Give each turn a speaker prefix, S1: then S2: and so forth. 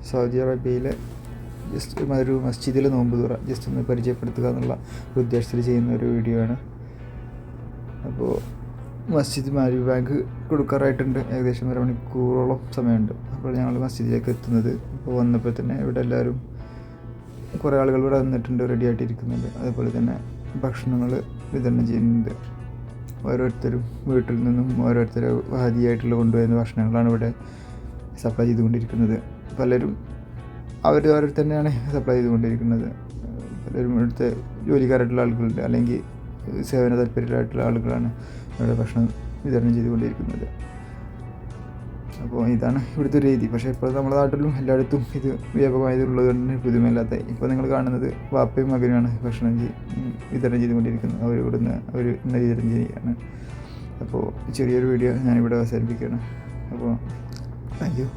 S1: Saudi അറേബ്യയിലെ just ഒരു മസ്ജിദിലെ നോമ്പ് തുറ ജസ്റ്റ് ഒന്ന് പരിചയപ്പെടുത്തുക എന്നുള്ള ഉദ്ദേശത്തിൽ ചെയ്യുന്ന ഒരു വീഡിയോ ആണ്. അപ്പോൾ മസ്ജിദ് മാരി ബാങ്ക് കൊടുക്കാറായിട്ടുണ്ട്. ഏകദേശം 1 മണിക്കൂറോളം സമയമുണ്ട്. അപ്പോൾ ഞങ്ങൾ മസ്ജിദിലേക്ക് എത്തുന്നത്. അപ്പോൾ വന്നപ്പോൾ തന്നെ ഇവിടെ എല്ലാവരും കുറേ ആളുകൾ ഇവിടെ വന്നിട്ടുണ്ട്, റെഡി ആയിട്ടിരിക്കുന്നുണ്ട്. അതുപോലെ തന്നെ ഭക്ഷണങ്ങൾ വിതരണം ചെയ്യുന്നുണ്ട്. ഓരോരുത്തരും വീട്ടിൽ നിന്നും ഓരോരുത്തർ ഹാദിയായിട്ടുള്ള കൊണ്ടുവരുന്ന ഭക്ഷണങ്ങളാണ് ഇവിടെ സപ്ലൈ ചെയ്തുകൊണ്ടിരിക്കുന്നത്. പലരും അവർ തന്നെയാണ് സപ്ലൈ ചെയ്തുകൊണ്ടിരിക്കുന്നത്. പലരും ഇവിടുത്തെ ജോലിക്കാരായിട്ടുള്ള ആളുകളുണ്ട്, അല്ലെങ്കിൽ സേവന താല്പര്യമായിട്ടുള്ള ആളുകളാണ് ഇവിടെ ഭക്ഷണം വിതരണം ചെയ്തുകൊണ്ടിരിക്കുന്നത്. അപ്പോൾ ഇതാണ് ഇവിടുത്തെ രീതി. പക്ഷേ ഇപ്പോൾ നമ്മുടെ നാട്ടിലും എല്ലായിടത്തും ഇത് വ്യാപകമായതുള്ളത് കൊണ്ട് പുതുമയില്ലാത്ത. ഇപ്പോൾ നിങ്ങൾ കാണുന്നത് വാപ്പയും മകനുമാണ് ഭക്ഷണം വിതരണം ചെയ്തുകൊണ്ടിരിക്കുന്നത്. അവർ ഇവിടുന്ന് ഇന്ന് വിതരണം ചെയ്യുകയാണ്. അപ്പോൾ ചെറിയൊരു വീഡിയോ ഞാനിവിടെ അവസാനിപ്പിക്കുകയാണ്. അപ്പോൾ താങ്ക് യു.